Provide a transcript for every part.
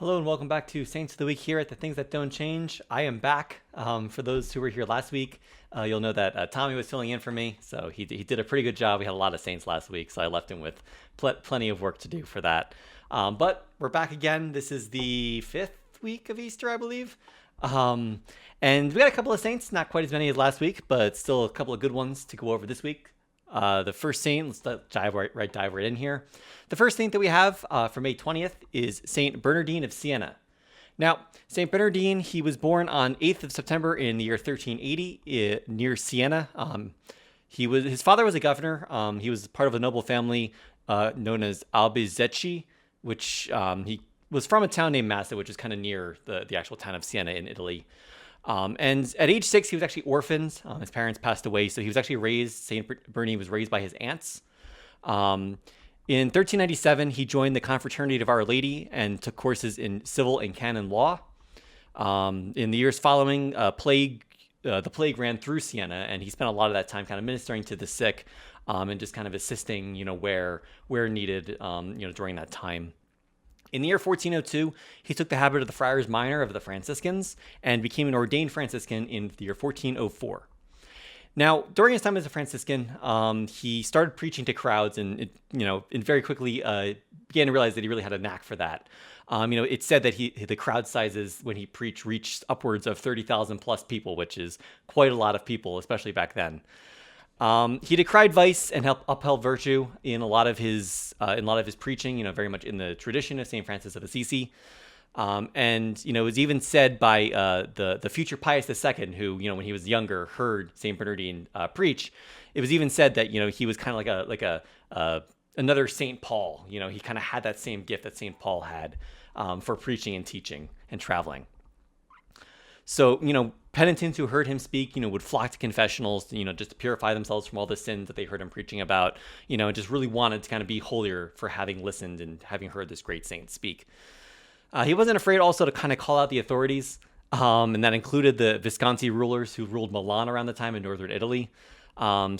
Hello and welcome back to Saints of the Week here at the Things That Don't Change. I am back. For those who were here last week, you'll know that Tommy was filling in for me, so he did a pretty good job. We had a lot of Saints last week, so I left him with plenty of work to do for that. But we're back again. This is the fifth week of Easter, I believe. And we got a couple of Saints, not quite as many as last week, but still a couple of good ones to go over this week. The first saint, let's dive right in here. The first saint that we have for May 20th is Saint Bernardine of Siena. Now, Saint Bernardine, he was born on 8th of September in the year 1380 near Siena. His father was a governor. He was part of a noble family known as Albizecchi, which he was from a town named Massa, which is kind of near the actual town of Siena in Italy. And at age 6, he was actually orphaned. His parents passed away, so he was actually raised. Saint Bernardine was raised by his aunts. In 1397, he joined the Confraternity of Our Lady and took courses in civil and canon law. In the years following, the plague ran through Siena, and he spent a lot of that time kind of ministering to the sick and just kind of assisting, where needed, during that time. In the year 1402, he took the habit of the Friars Minor of the Franciscans and became an ordained Franciscan in the year 1404. Now, during his time as a Franciscan, he started preaching to crowds and very quickly began to realize that he really had a knack for that. It's said that the crowd sizes when he preached reached upwards of 30,000 plus people, which is quite a lot of people, especially back then. He decried vice and upheld virtue in a lot of his preaching, very much in the tradition of St. Francis of Assisi. It was even said by the future Pius II, who, when he was younger, heard St. Bernardine preach. It was even said that, he was kind of like another St. Paul. He kind of had that same gift that St. Paul had for preaching and teaching and traveling. So, penitents who heard him speak, would flock to confessionals, just to purify themselves from all the sins that they heard him preaching about, and just really wanted to kind of be holier for having listened and having heard this great saint speak. He wasn't afraid also to kind of call out the authorities, and that included the Visconti rulers who ruled Milan around the time in northern Italy. A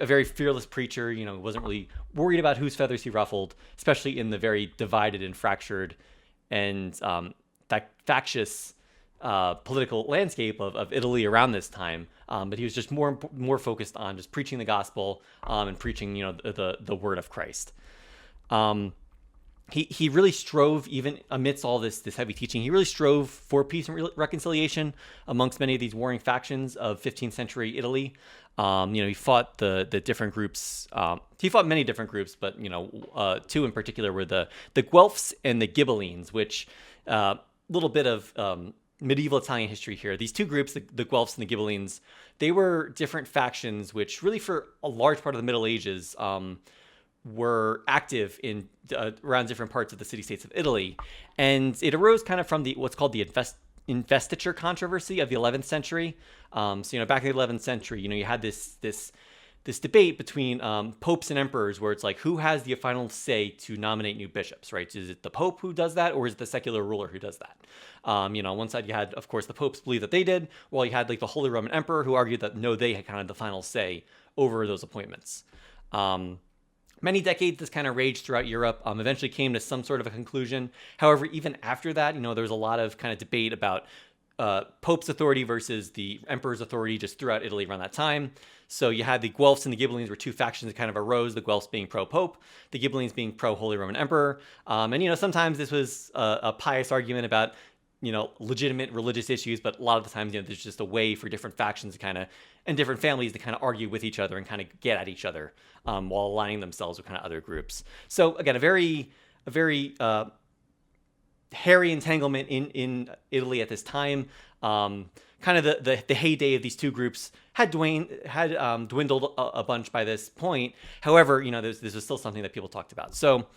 very fearless preacher, wasn't really worried about whose feathers he ruffled, especially in the very divided and fractured and factious political landscape of Italy around this time, but he was just more focused on just preaching the gospel and preaching the word of Christ. He really strove, even amidst all this heavy teaching, he really strove for peace and reconciliation amongst many of these warring factions of 15th century Italy. He fought the different groups. He fought many different groups, but two in particular were the Guelphs and the Ghibellines, which little bit of medieval Italian history here. These two groups, the Guelphs and the Ghibellines, they were different factions which really for a large part of the Middle Ages were active in around different parts of the city-states of Italy. And it arose kind of from what's called the investiture controversy of the 11th century. Back in the 11th century, you had this debate between popes and emperors where it's like, who has the final say to nominate new bishops, right? Is it the pope who does that, or is it the secular ruler who does that? On one side you had, of course, the popes believe that they did, while you had like the Holy Roman Emperor who argued that no, they had kind of the final say over those appointments. Many decades this kind of raged throughout Europe, eventually came to some sort of a conclusion. However, even after that, there was a lot of kind of debate about Pope's authority versus the emperor's authority just throughout Italy around that time. So you had the Guelphs and the Ghibellines were two factions that kind of arose, the Guelphs being pro-Pope, the Ghibellines being pro-Holy Roman Emperor. Sometimes this was a pious argument about, legitimate religious issues, but a lot of the times, there's just a way for different factions to kind of, and different families to kind of argue with each other and kind of get at each other while aligning themselves with kind of other groups. So again, a very hairy entanglement in Italy at this time. Kind of the heyday of these two groups had dwindled a bunch by this point. However, this was still something that people talked about. So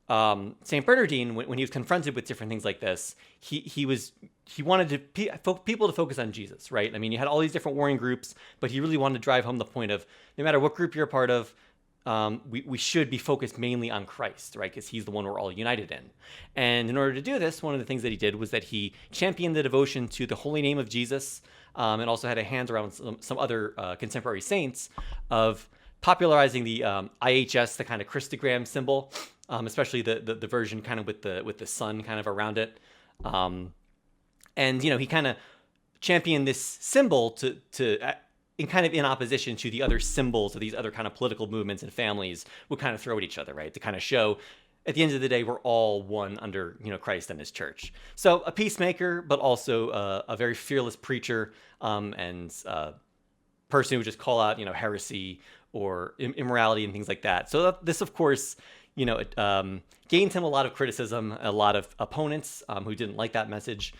Saint Bernardine, when he was confronted with different things like this, he wanted people to focus on Jesus, right? I mean, you had all these different warring groups, but he really wanted to drive home the point of no matter what group you're a part of, we should be focused mainly on Christ, right? Because he's the one we're all united in. And in order to do this, one of the things that he did was that he championed the devotion to the holy name of Jesus, and also had a hand around some other contemporary saints of popularizing the IHS, the kind of Christogram symbol, especially the version kind of with the sun kind of around it. And he kind of championed this symbol in opposition to the other symbols of these other kind of political movements and families would kind of throw at each other, right? To kind of show, at the end of the day, we're all one under Christ and his church. So a peacemaker, but also a very fearless preacher, and person who would just call out heresy or immorality and things like that. So this, of course, gained him a lot of criticism, a lot of opponents who didn't like that message.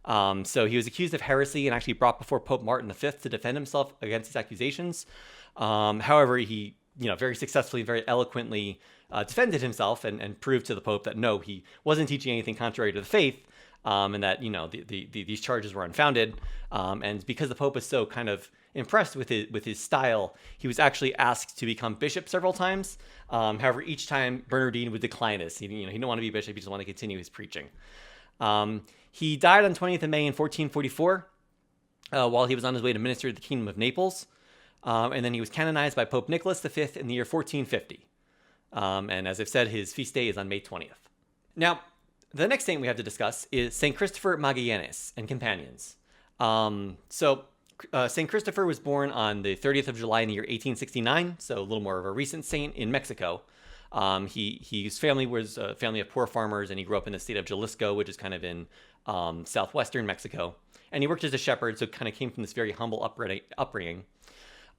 So he was accused of heresy and actually brought before Pope Martin V to defend himself against these accusations. However, he very successfully, very eloquently defended himself and proved to the Pope that no, he wasn't teaching anything contrary to the faith, and that these charges were unfounded. And because the Pope was so kind of impressed with his style, he was actually asked to become bishop several times. However, each time Bernardine would decline this. He didn't want to be bishop; he just wanted to continue his preaching. He died on 20th of May in 1444, while he was on his way to minister to the Kingdom of Naples. And then he was canonized by Pope Nicholas V in the year 1450. And as I've said, his feast day is on May 20th. Now, the next saint we have to discuss is St. Christopher Magallanes and companions. St. Christopher was born on the 30th of July in the year 1869, so a little more of a recent saint in Mexico. His family was a family of poor farmers, and he grew up in the state of Jalisco, which is kind of in southwestern Mexico. And he worked as a shepherd, so kind of came from this very humble upbringing.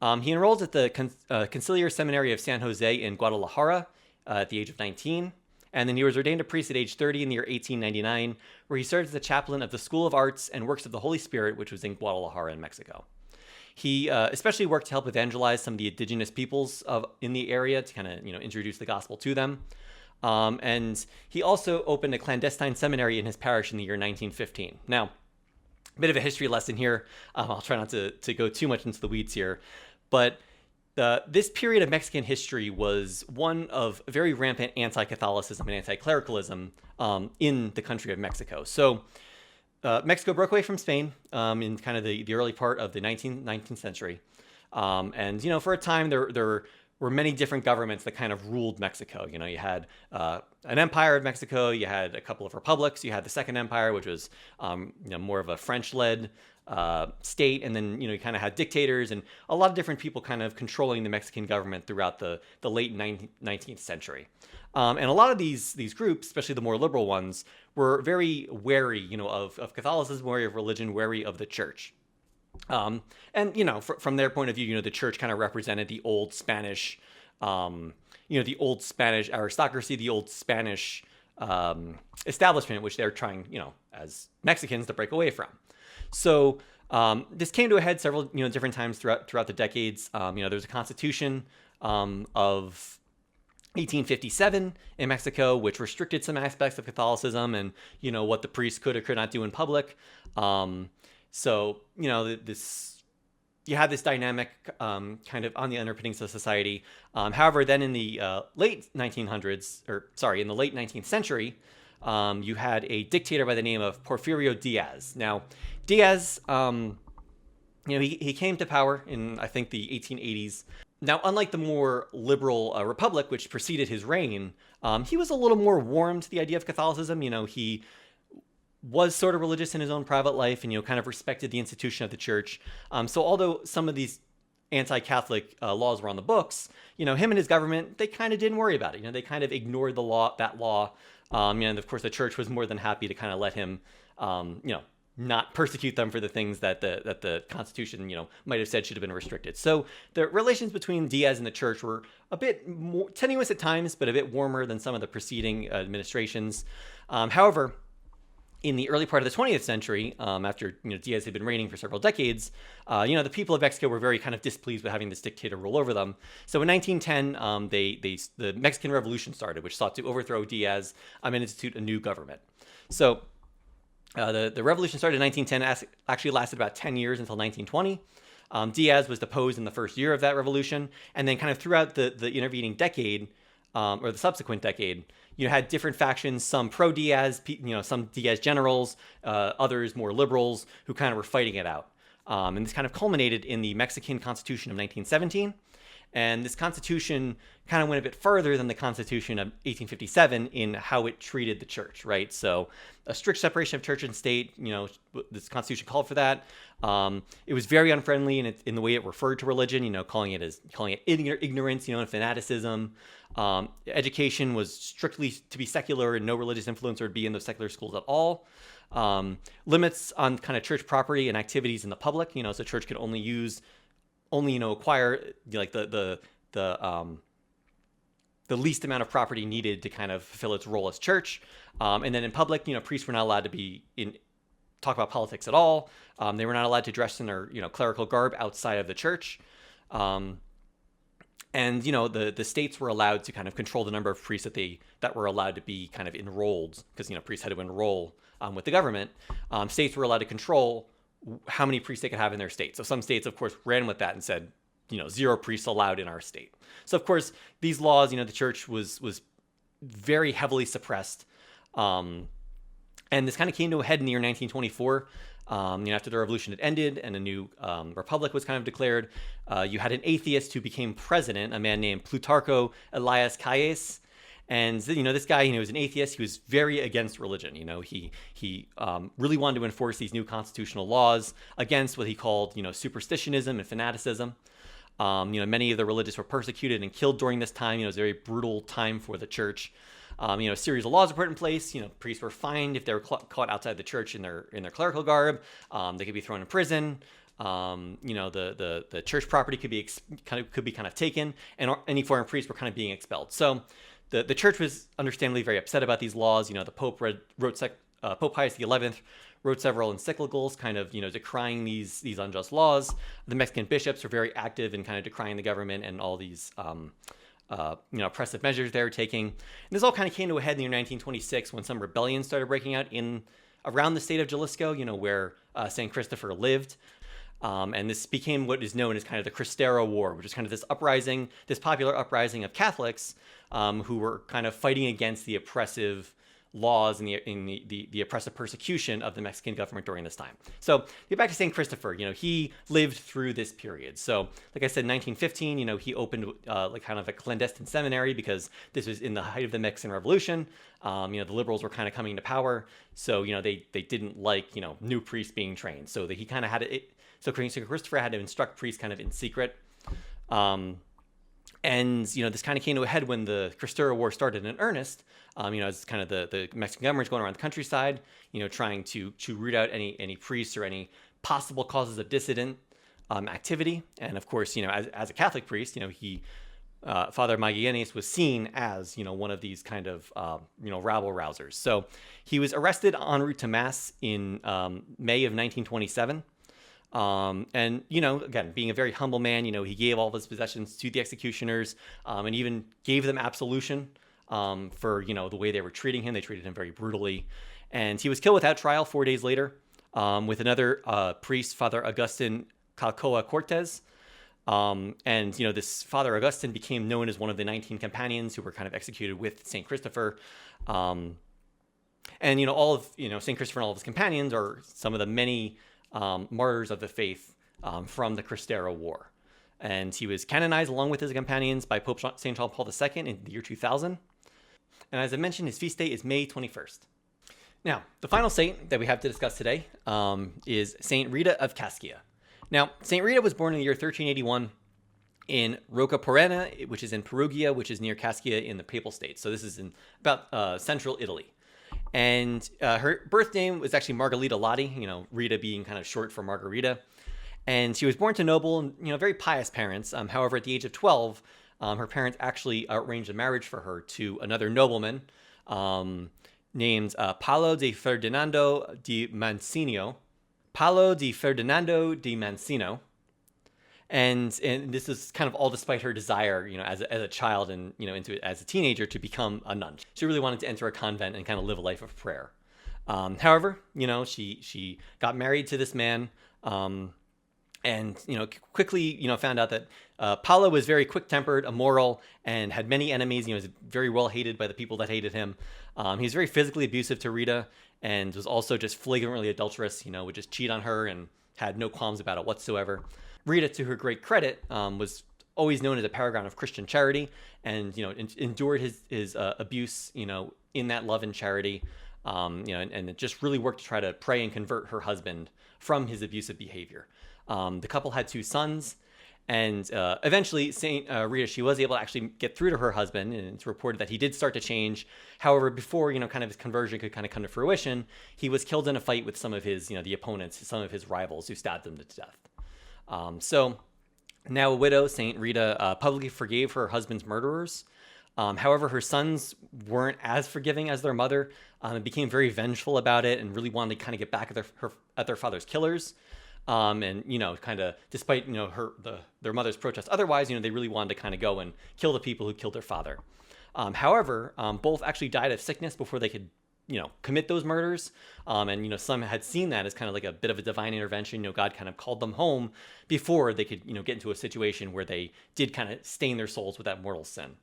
He enrolled at the Conciliar Seminary of San Jose in Guadalajara at the age of 19. And then he was ordained a priest at age 30 in the year 1899, where he served as the chaplain of the School of Arts and Works of the Holy Spirit, which was in Guadalajara in Mexico. He especially worked to help evangelize some of the indigenous peoples in the area to kind of introduce the gospel to them. And he also opened a clandestine seminary in his parish in the year 1915. Now, a bit of a history lesson here. I'll try not to go too much into the weeds here, but this period of Mexican history was one of very rampant anti-Catholicism and anti-clericalism in the country of Mexico. So Mexico broke away from Spain in kind of the early part of the 19th century. And for a time, there were many different governments that kind of ruled Mexico. You had an empire of Mexico, you had a couple of republics, you had the Second Empire, which was more of a French-led state, and then you kind of had dictators and a lot of different people kind of controlling the Mexican government throughout the late 19th century. And a lot of these groups, especially the more liberal ones, were very wary of Catholicism, wary of religion, wary of the church. And from their point of view, the church kind of represented the old Spanish, the old Spanish aristocracy, the old Spanish establishment, which they're trying, as Mexicans, to break away from. So this came to a head several, different times throughout the decades. There was a constitution of 1857 in Mexico, which restricted some aspects of Catholicism and, what the priest could or could not do in public. So, you had this dynamic kind of on the underpinnings of society. However, then in the late 19th century, you had a dictator by the name of Porfirio Diaz. Now, Diaz, he came to power in, I think, the 1880s. Now, unlike the more liberal republic, which preceded his reign, he was a little more warm to the idea of Catholicism. He was sort of religious in his own private life and, kind of respected the institution of the church. So although some of these anti-Catholic laws were on the books, him and his government, they kind of didn't worry about it. They kind of ignored that law. And of course, the church was more than happy to kind of let him, not persecute them for the things that the Constitution, might have said should have been restricted. So the relations between Diaz and the church were a bit more tenuous at times, but a bit warmer than some of the preceding administrations. However, in the early part of the 20th century, after Diaz had been reigning for several decades, the people of Mexico were very kind of displeased with having this dictator rule over them. So in 1910, the Mexican Revolution started, which sought to overthrow Diaz and institute a new government. So the revolution started in 1910, actually lasted about 10 years until 1920. Diaz was deposed in the first year of that revolution, and then kind of throughout the intervening decade, or the subsequent decade, you had different factions, some pro-Diaz, some Diaz generals, others more liberals, who kind of were fighting it out. And this kind of culminated in the Mexican Constitution of 1917. And this constitution kind of went a bit further than the Constitution of 1857 in how it treated the church, right? So a strict separation of church and state, this constitution called for that. It was very unfriendly in the way it referred to religion, calling it ignorance, and fanaticism. Education was strictly to be secular and no religious influence would be in those secular schools at all. Limits on kind of church property and activities in the public, so church could only acquire like the least amount of property needed to kind of fulfill its role as church. And then in public, priests were not allowed to talk about politics at all. They were not allowed to dress in their clerical garb outside of the church. And the states were allowed to kind of control the number of priests that were allowed to be kind of enrolled, because priests had to enroll with the government. States were allowed to control how many priests they could have in their state. So some states, of course, ran with that and said, 0 priests allowed in our state. So of course, these laws, the church was very heavily suppressed. And this kind of came to a head in the year 1924. After the revolution had ended and a new republic was kind of declared, you had an atheist who became president, a man named Plutarco Elias Calles. And this guy, was an atheist. He was very against religion. He really wanted to enforce these new constitutional laws against what he called, superstitionism and fanaticism. Many of the religious were persecuted and killed during this time. It was a very brutal time for the church. A series of laws were put in place. Priests were fined if they were caught outside the church in their clerical garb. They could be thrown in prison. The church property could be kind of taken, and any foreign priests were kind of being expelled. So the church was understandably very upset about these laws. The Pope Pope Pius XI wrote several encyclicals, kind of decrying these unjust laws. The Mexican bishops were very active in kind of decrying the government and all these oppressive measures they were taking. And this all kind of came to a head in the year 1926 when some rebellions started breaking out around the state of Jalisco, where St. Christopher lived. And this became what is known as kind of the Cristero War, which is kind of this popular uprising of Catholics who were kind of fighting against the oppressive laws and the oppressive persecution of the Mexican government during this time. So get back to St. Christopher, he lived through this period. So like I said, in 1915, he opened like kind of a clandestine seminary because this was in the height of the Mexican Revolution. The liberals were kind of coming to power. So, they didn't like, new priests being trained. So that he kind of had it. So St. Christopher had to instruct priests kind of in secret. And, this kind of came to a head when the Cristero War started in earnest, as kind of the Mexican government's going around the countryside, trying to root out any priests or any possible causes of dissident activity. And of course, as a Catholic priest, Father Magallanes was seen as, one of these kind of, rabble rousers. So he was arrested en route to Mass in May of 1927. And, again, being a very humble man, he gave all of his possessions to the executioners, and even gave them absolution, for, the way they were treating him. They treated him very brutally, and he was killed without trial 4 days later, with another, priest, Father Agustin Calcoa Cortez. And, this Father Augustine became known as one of the 19 companions who were kind of executed with St. Christopher. And, all of, St. Christopher and all of his companions are some of the many martyrs of the faith from the Cristero War. And he was canonized along with his companions by Pope St. John Paul II in the year 2000. And as I mentioned, his feast day is May 21st. Now, the final saint that we have to discuss today is Saint Rita of Cascia. Now, Saint Rita was born in the year 1381 in Rocaporena, which is in Perugia, which is near Cascia in the Papal States. So this is in about central Italy. And her birth name was actually Margarita Lotti, Rita being kind of short for Margarita. And she was born to noble and, very pious parents. However, at the age of 12, her parents actually arranged a marriage for her to another nobleman named Paolo di Ferdinando di Mancino. Paolo di Ferdinando di Mancino. And this is kind of all despite her desire, as a child and, as a teenager to become a nun. She really wanted to enter a convent and kind of live a life of prayer. However, she got married to this man, and, quickly, found out that Paolo was very quick-tempered, immoral, and had many enemies. He was very well hated by the people that hated him. He was very physically abusive to Rita and was also just flagrantly adulterous, would just cheat on her and had no qualms about it whatsoever. Rita, to her great credit, was always known as a paragon of Christian charity, and endured his abuse in that love and charity, and just really worked to try to pray and convert her husband from his abusive behavior. The couple had 2 sons. And eventually, Saint Rita, she was able to actually get through to her husband, and it's reported that he did start to change. However, before kind of his conversion could kind of come to fruition, he was killed in a fight with some of his the opponents, some of his rivals, who stabbed him to death. So now a widow, Saint Rita publicly forgave her husband's murderers. However, her sons weren't as forgiving as their mother, and became very vengeful about it, and really wanted to kind of get back at their father's killers. And kind of despite their mother's protest otherwise, they really wanted to kind of go and kill the people who killed their father. However, both actually died of sickness before they could commit those murders. And some had seen that as kind of like a bit of a divine intervention. God kind of called them home before they could get into a situation where they did kind of stain their souls with that mortal sin.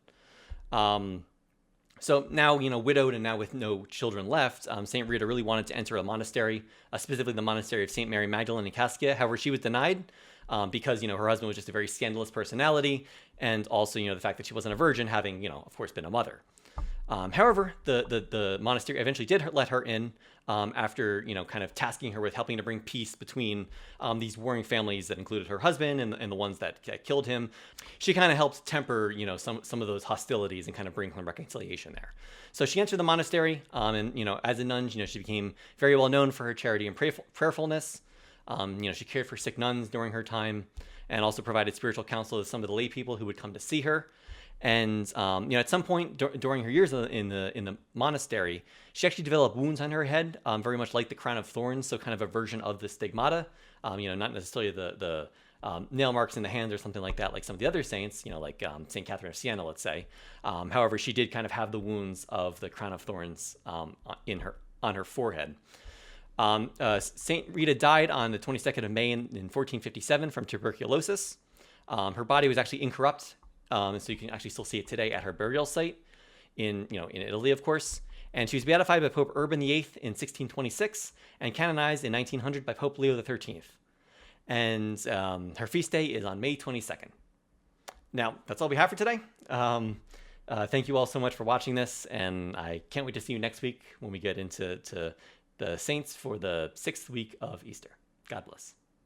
So now, widowed and now with no children left, St. Rita really wanted to enter a monastery, specifically the monastery of St. Mary Magdalene in Cascia. However, she was denied because, her husband was just a very scandalous personality, and also, the fact that she wasn't a virgin, having, of course, been a mother. However, the monastery eventually did let her in after, kind of tasking her with helping to bring peace between these warring families that included her husband and the ones that killed him. She kind of helped temper, some of those hostilities and kind of bring some reconciliation there. So she entered the monastery, and, as a nun, she became very well known for her charity and prayerfulness. She cared for sick nuns during her time, and also provided spiritual counsel to some of the lay people who would come to see her. And at some point during her years in the monastery, she actually developed wounds on her head, very much like the crown of thorns, so kind of a version of the stigmata. Not necessarily the nail marks in the hands or something like that, like some of the other saints, like Saint Catherine of Siena, let's say. However, she did kind of have the wounds of the crown of thorns on her forehead. Saint Rita died on the 22nd of May in 1457 from tuberculosis. Her body was actually incorrupt. So you can actually still see it today at her burial site in Italy, of course. And she was beatified by Pope Urban VIII in 1626 and canonized in 1900 by Pope Leo XIII. And her feast day is on May 22nd. Now, that's all we have for today. Thank you all so much for watching this, and I can't wait to see you next week when we get into the saints for the 6th week of Easter. God bless.